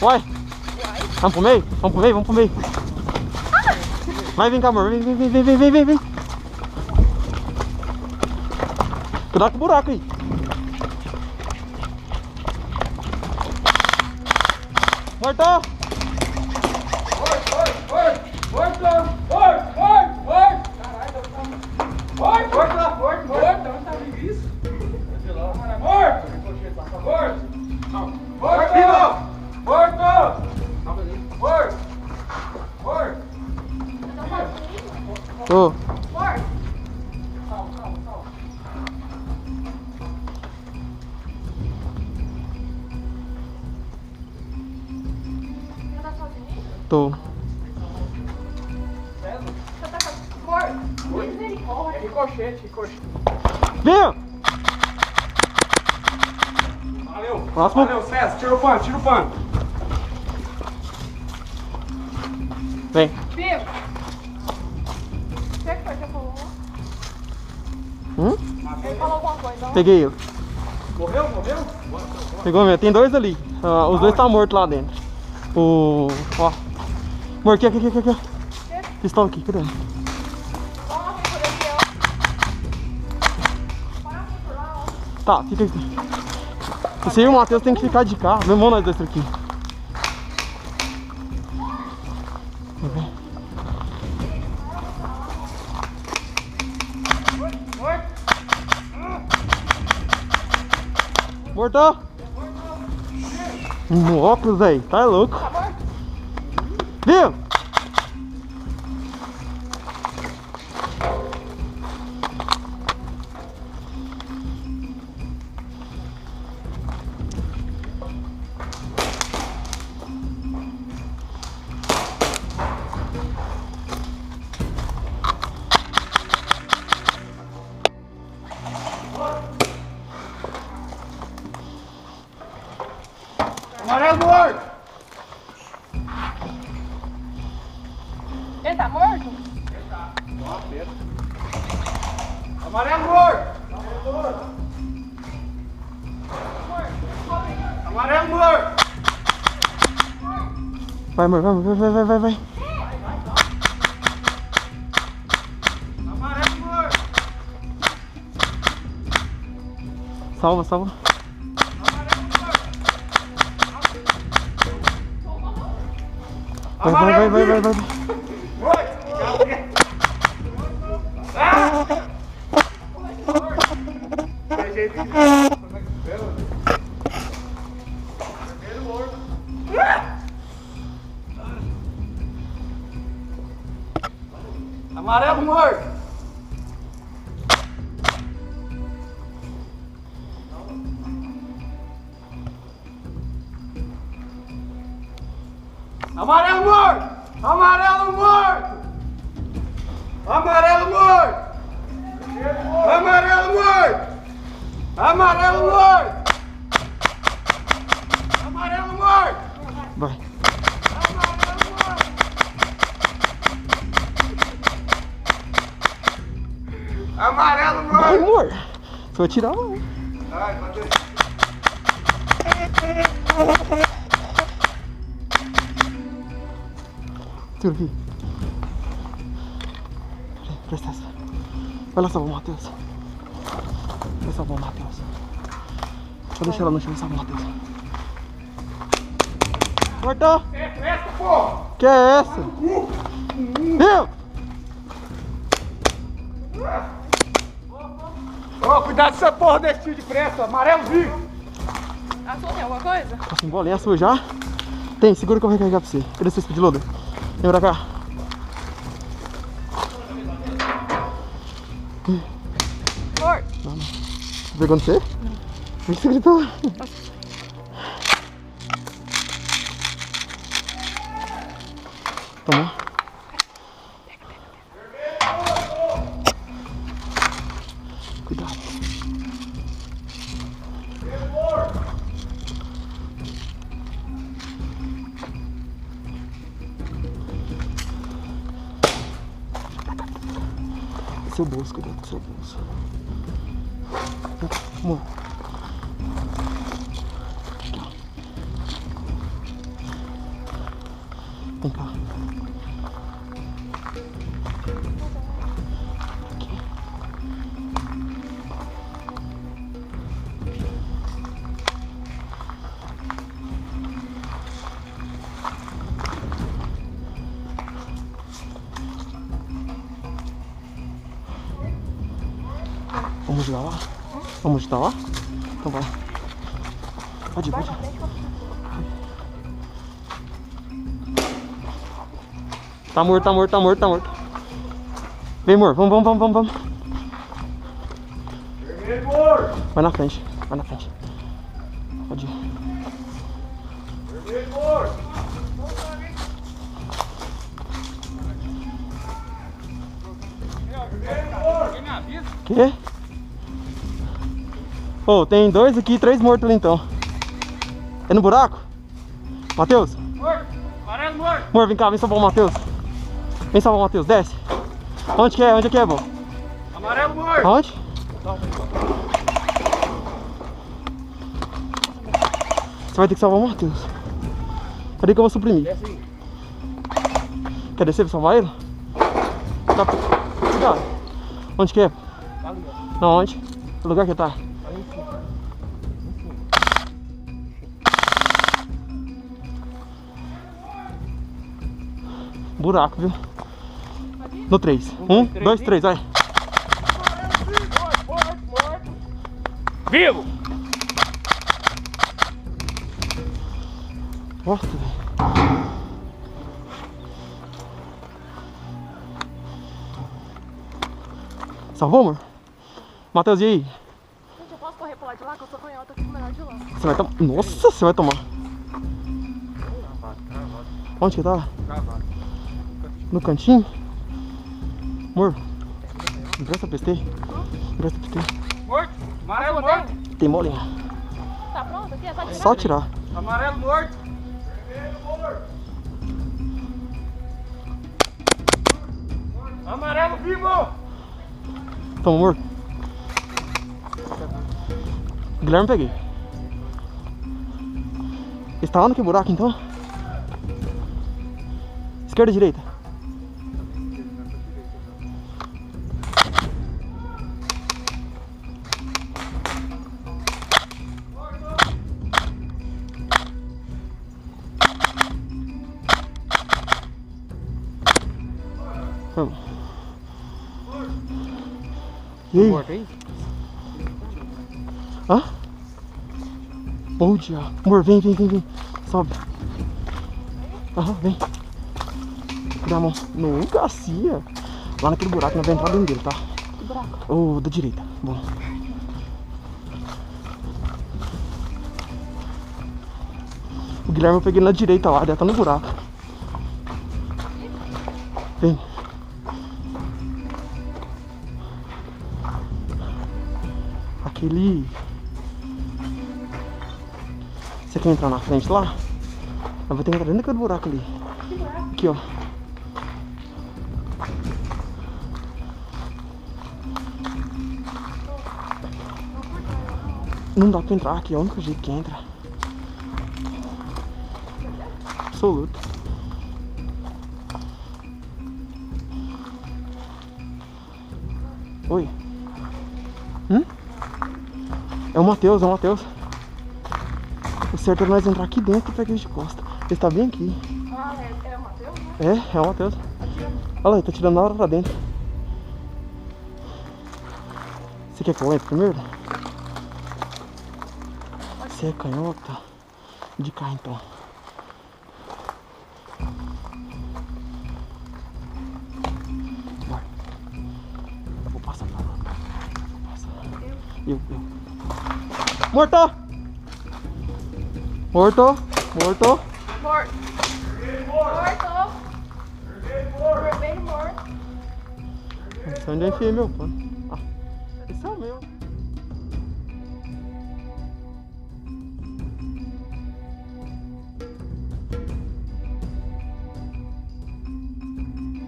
Vai. Vamos pro meio? Vamos pro meio, vamos pro meio. Vai, vem cá, amor. Vem. Cuidado com o buraco aí. Mortou! Tô. Tô. Ricochete. Viu? Valeu. Próximo. Valeu, César. Tira o pano. Vem. Viu? Você que foi que falou? Ele falou alguma coisa, não? Peguei ele. Morreu? Pegou mesmo. Tem dois ali. Os dois tá mortos lá dentro. Ó. Amor, aqui. Pistola aqui, cuidado. Tá, fica aqui. Você e o Matheus tem que ficar de cá. Vamos nós dois aqui. Mortou? No óculos, velho. Tá louco. Viu? Amarelo morto! Ele tá morto? Ele tá. Amarelo morto! Amarelo morto! Vai, amor, vai. Amarelo morto! Salva. Vai. Amarelo morto! Amarelo morto! Amarelo morto! Amarelo morto! Amarelo morto! Amarelo morto! Amarelo morto! Vai. Amarelo morto! Vai, amor. Você vai tirar, não. Vai, bateu. Tira aqui. Presta essa. Vai lá salvar o Matheus. Vai salvar o Matheus. Vou deixar ela no chão e salvar o Matheus. Mortou! Essa, porra! Que é essa? Viu? Ô, cuidado com essa porra desse tiro de pressa, amarelo vivo! Achou tem alguma coisa? Tá sem bolinha sua já? Tem, segura que eu vou recarregar pra você. Cadê seu speed loader? Vem pra cá. Morto. Tá pegando você? Por que você gritou? Tomou? Cuidado. Seu bolso, cuidado com seu bolso. Amor. Vem cá. Aqui. Vamos jogar lá? Vamos jogar lá? Então vai. Pode ir, pode ir. Tá morto, tá morto, tá morto, tá morto. Vem, amor, vamos. Vermelho, amor. Vai na frente, vai na frente. Pode ir. Vermelho, amor. Quê? Ô, tem 2 aqui e 3 mortos ali então. É no buraco? Matheus? Morto. Amarelo, morto. Amor, vem cá, vem salvar o Matheus. Vem salvar o Matheus, desce. Onde que é? Onde é que é, vô? Amarelo, morto. Aonde? Você vai ter que salvar o Matheus. Peraí que eu vou suprimir. Desce aí. Quer descer pra salvar ele? Tá. Cuidado. Onde que é? Tá ali, ó. Não, onde? O lugar que tá? Ali em cima. Buraco, viu? No 3. 1, 2, 3, vai. Morto. Vivo. Nossa, velho. Salvou, amor? Matheus, e aí? Gente, eu posso correr pra lá de lá, que eu sou canhota aqui, melhor de lá. Você vai tomar. Nossa, você vai tomar. Onde que tá? No cantinho? Amor, empresta pra você. Empresta pra você. Morto. Amarelo, morto. Tem molinha. Tá pronto aqui? É só tirar? Só tirar. Amarelo, morto. Vermelho, morto. Amarelo, vivo. Toma, amor. Guilherme, peguei. Está lá no que buraco então? Esquerda ou direita? Vamos. E aí? Morto aí? Hã? Bom dia. Amor, vem. Sobe. Aham, vem. Dá a mão. Nunca assim. Lá naquele buraco, nós vamos entrar dentro dele, tá? Que buraco? Ou da direita. Bom. O Guilherme eu peguei na direita lá, ele tá no buraco. Vem. Aquele... Você quer entrar na frente lá? Eu vou ter que entrar dentro daquele buraco ali. Que buraco? Aqui, ó. Não dá pra entrar aqui, é o único jeito que entra. Absoluto. Oi. É o Matheus, O certo é nós entrar aqui dentro e pegar ele de costa. Ele tá bem aqui. Ah, é o Matheus, né? É o Matheus. Olha lá, ele tá tirando na hora pra dentro. Você quer que eu entre primeiro? Você é canhota? De cá então. Bora. Eu vou passar pra lá. Vou passar. Eu. Morto! Morto. Vermelho morto. Esse é onde eu enfiei meu pano. Ah, esse é o meu.